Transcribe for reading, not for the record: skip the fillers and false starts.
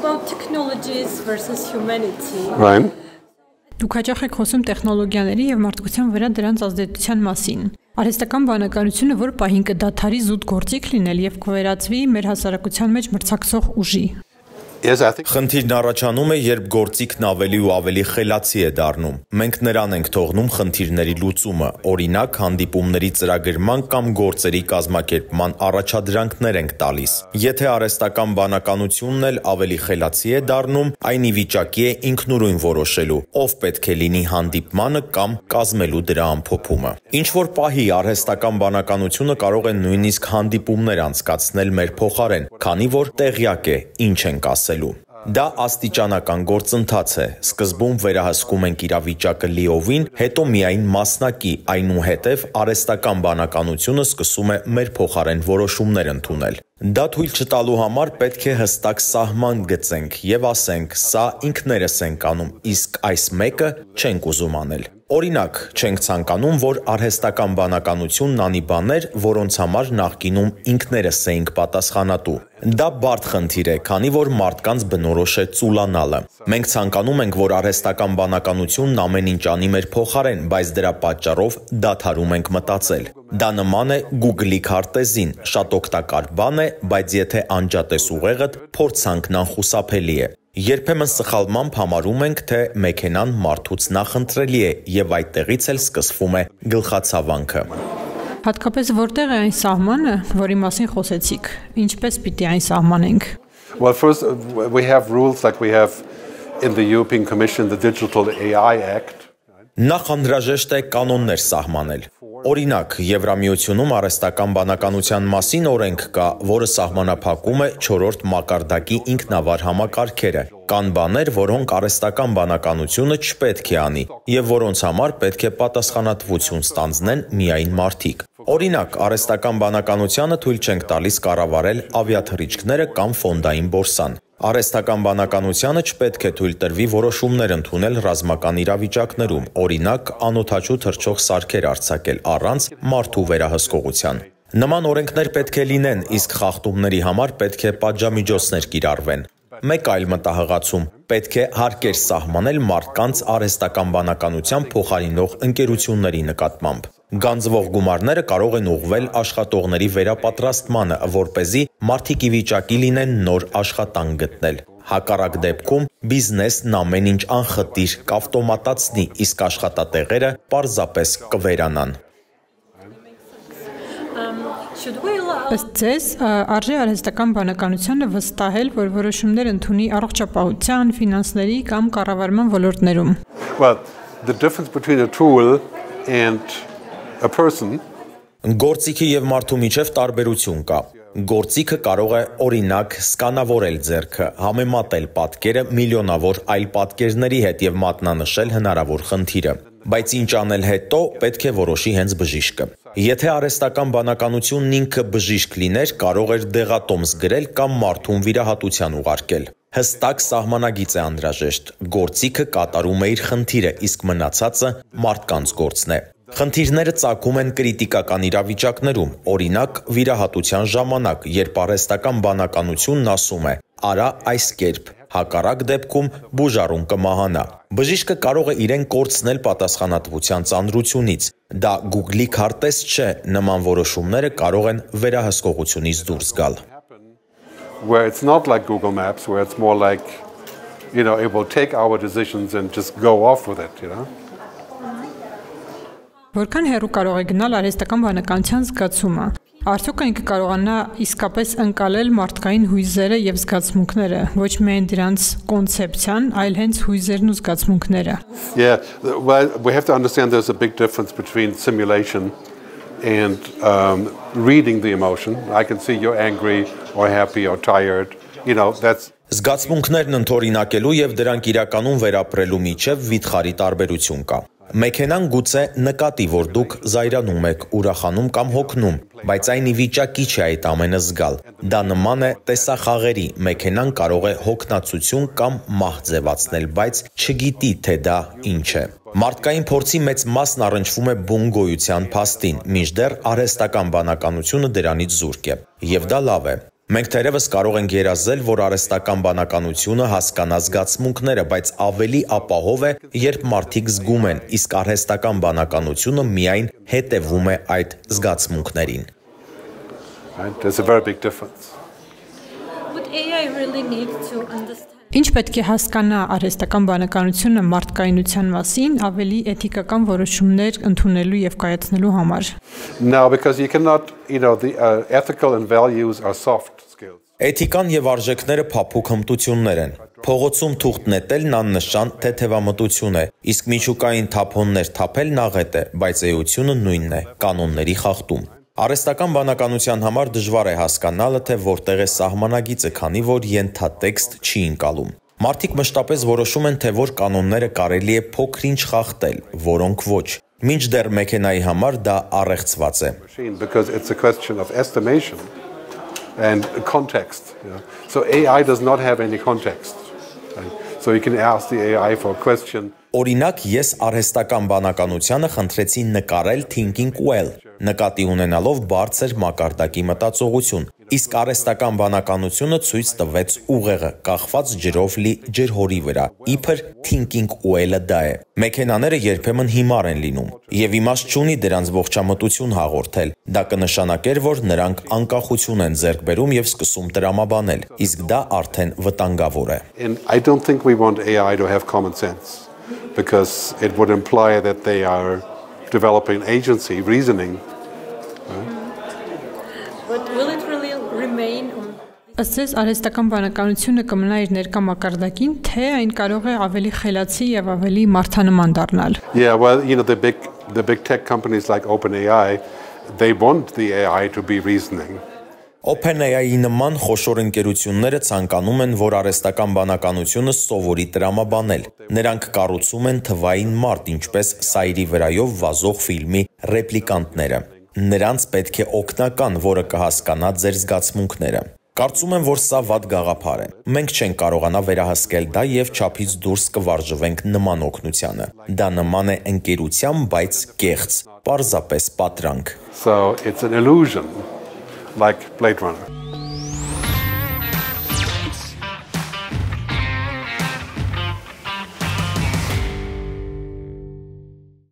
about technologies versus humanity. Right. Դուք հաճախ եք խոսում տեխնոլոգիաների եւ մարդկության վրա դրանց ազդեցության մասին։ Արհեստական բանականությունը որ պահին կդադարի զուտ գործիք լինել եւ կվերածվի մեր հասարակության մեջ մրցակցող ուժի։ Yes, I think. Խնդիրն առաջանում է, երբ գործիքն ավելի ու ավելի խելացի է դառնում։ Մենք նրան ենք թողնում խնդիրների լուծումը, օրինակ հանդիպումների ծրագրման կամ գործերի կազմակերպման առաջադրանքներ ենք տալիս։ Եթե արհեստական բանականությունն էլ ավելի խելացի է դառնում, այն ի վիճակի է ինքնուրույն որոշելու, ով պետք է լինի հանդիպմանը կամ կազմելու դրա ամփոփումը։ Ինչ որ պահի արհեստական բանականությունը կարող է նույնիսկ հանդիպումներ անցկացնել մեր փոխարեն, քանի որ տեղյակ է ինչ ենք ասելու։ Դա աստիճանական գործընթաց է, սկզբում վերահսկում ենք իրավիճակը լիովին, հետո միայն մասնակի, այնուհետև արհեստական բանականությունը սկսում է մեր փոխարեն որոշումներ ընդունել։ Դա թույլ չտալու համար պետք է հստակ սահման գծենք եւ ասենք, սա ինքներս ենք անում, իսկ այս մեկը չենք ուզում անել։ Օրինակ, չենք ցանկանում, որ արհեստական բանականությունն անի բաներ, որոնց համար նախկինում ինքներս էինք պատասխանատու։ Դա բարդ խնդիր է, քանի որ մարդկանց բնորոշ է ծուլանալը։ Մենք ցանկանում ենք, որ արհեստական բանականությունն ամեն ինչ անի մեր փոխարեն, բայց դրա պատճառով դադարում ենք մտածել։ Դա նման է Google-ի քարտեզին, շատ օգտակար բան է, բայց եթե անջատես ուղեղդ, փորձանքն անխուսափելի է։ Երբեմն սխալմամբ համարում ենք, թե մեքենան մարդուց նախընտրելի է եւ այդտեղից էլ սկսվում է գլխացավանքը։ Հատկապես որտեղ է այն սահմանը, որի մասին խոսեցիք։ Ինչպես պիտի այն սահմանենք։ Well, first, we have rules like we have in the European Commission, the Digital AI Act. Նախ անհրաժեշտ է կանոններ սահմանել։ Օրինակ, Եվրամիությունում արհեստական բանականության մասին օրենք կա, որը սահմանափակում է 4-րդ մակարդակի ինքնավար համակարգերը։ Կան բաներ, որոնք արհեստական բանականությունը չպետք է անի, եւ որոնց համար պետք է պատասխանատվություն ստանձնեն միայն մարդիկ։ Օրինակ, արհեստական բանականությանը թույլ չենք տալիս կառավարել ավիաթռիչքները կամ ֆոնդային բորսան։ Արհեստական բանականությանը չպետք է թույլ տրվի որոշումներ ընդունել ռազմական իրավիճակներում, օրինակ, անօդաչու թռչող սարքեր արձակել առանց մարդու վերահսկողության։ Նման օրենքներ պետք է լինեն, իսկ խախտումների համար պետք է պատժամիջոցներ կիրառվեն։ Մեկ այլ մտահղացում պետք է հարկեր սահմանել մարդկանց արհեստական բանականության փոխարինող ընկերությունների նկատմամբ։ Գանձվող գումարները կարող են ուղղվել աշխատողների վերապատրաստմանը, որպեսզի մարդիկ ի վիճակի լինեն նոր աշխատանք գտնել։ Հակառակ դեպքում բիզնեսն ամեն ինչ անխտիր կավտոմատացնի, իսկ աշխատատեղերը պարզապես կվերանան։ Ըստ ձեզ, արժե արհեստական բանականությանը վստահել, որ որոշումներ ընդունի առողջապահության, ֆինանսների կամ կառավարման ոլորտներում։ Well, the difference between a tool and a person. Գործիքի եւ մարդու միջև տարբերություն կա։ Գործիքը կարող է օրինակ սկանավորել ձեռքը, համեմատել պատկերը միլիոնավոր այլ պատկերների հետ եւ մատնանշել հնարավոր խնդիրը։ Բայց ինչ անել հետո պետք է որոշի հենց բժիշկը։ Եթե արհեստական բանականությունն ինքը բժիշկ լիներ, կարող էր դեղատոմս գրել կամ մարդուն վիրահատության ուղարկել։ Հստակ սահմանագիծ է անհրաժեշտ։ Գործիքը կատարում է իր խնդիրը, իսկ մնացածը մարդկանց գործն է։ Խնդիրները ծագում են կրիտիկական իրավիճակներում, օրինակ վիրահատության ժամանակ, երբ արհեստական բանականությունն ասում է՝ «Արա այս կերպ», հակառակ դեպքում բուժառում կմահանա։ Բժիշկը կարող է իրեն կորցնել պատասխանատվության ծանրությունից։ Դա Google-ի քարտեզ չէ, նման որոշումները կարող են վերահսկողությունից դուրս գալ։ Where it's not like Google Maps, where it's more like, it will take our decisions and just go off with it, Որքան հեռու կարող է գնալ արհեստական բանականության զգացումը։ Արդյոք այն կկարողանա իսկապես ընկալել մարդկային հույզերը եւ զգացմունքները, ոչ միայն դրանց կոնցեպցիան, այլ հենց հույզերն ու զգացմունքները։ Yeah, well, we have to understand there's a big difference between simulation and reading the emotion. I can see you're angry or happy or tired. That's Զգացմունքներն ընդօրինակելու եւ դրանք իրականում վերապրելու միջև վիթխարի տարբերություն կա։ Մեքենան գուցե նկատի, որ դուք զայրանում եք, ուրախանում կամ հոգնում, բայց այն ի վիճակի չէ այդ ամենը զգալ։ Դա նման է տեսախաղերի, մեքենան կարող է հոգնածություն կամ մահ ձևացնել, բայց չգիտի, թե դա ինչ է։ Մարդկային փորձի մեծ մասն առնչվում է բուն գոյության փաստին, մինչդեռ արհեստական բանականությունը դրանից զուրկ է։ Եվ դա լավ է։ Մենք թերևս կարող ենք երազել, որ արհեստական բանականությունը հասկանա զգացմունքները, բայց ավելի ապահով է, երբ մարդիկ զգում են, իսկ արհեստական բանականությունը միայն հետևում է այդ զգացմունքներին։ There's a very big difference. Would AI really need to understand? Ինչ պետք է հասկանա արհեստական բանականությունը մարդկայնության մասին ավելի էթիկական որոշումներ ընդունելու եւ կայացնելու համար։ No, because you cannot, the ethical and values are soft skills. Էթիկան եւ արժեքները փափուկ հմտություններ են։ Փողոցում թուղթ նետելն աննշան թեթևամտություն է, իսկ միջուկային թափոններ թափելն աղետ է, բայց էությունը նույնն է՝ կանոնների խախտում։ Արհեստական բանականության համար դժվար է հասկանալը, թե որտեղ է սահմանագիծը, քանի որ ենթատեքստ չի ընկալում։ Մարդիկ մշտապես որոշում են, թե որ կանոնները կարելի է փոքր-ինչ խախտել, որոնք ոչ։ Մինչդեռ մեքենայի համար դա առեղծված է։ Because it's a question of estimation and context. So AI does not have any context. So you can ask the AI for a question. Օրինակ, ես արհեստական բանականությանը խնդրեցի նկարել thinking well, նկատի ունենալով բարձր մակարդակի մտածողություն, իսկ արհեստական բանականությունը ցույց տվեց ուղեղը, կախված ջրով լի ջրհորի վրա, իբր thinking well-ը դա է։ Մեքենաները երբեմն հիմար են լինում, եւ իմաստ չունի դրանց ողջամտություն հաղորդել, դա կնշանակեր, որ նրանք անկախություն են ձեռք բերում եւ սկսում տրամաբանել, իսկ դա արդեն վտանգավոր է։ And I don't think we want AI to have common sense. Because it would imply that they are developing agency, reasoning. But will it really remain on? Ըստ ձեզ արհեստական բանականությունը կմնա իր ներկա մակարդակին, թե այն կարող է ավելի խելացի եւ ավելի մարդանման դառնալ։ Yeah, well, the big tech companies like OpenAI, they want the AI to be reasoning. OpenAI-ի նման խոշոր ընկերությունները ցանկանում են, որ արհեստական բանականությունը սովորի տրամաբանել։ Նրանք կառուցում են թվային մարդ, ինչպես սայրի վրայով վազող ֆիլմի ռեպլիկանտները։ Նրանց պետք է օգնական, որը կհասկանա ձեր զգացմունքները։ Կարծում եմ, որ սա վատ գաղափար է։ Մենք չենք կարողանա վերահսկել դա եւ չափից դուրս կվարժվենք նման օգնությանը։ Դա նման է ընկերության, բայց կեղծ, պարզապես պատրանք։ So it's an illusion, like Blade Runner.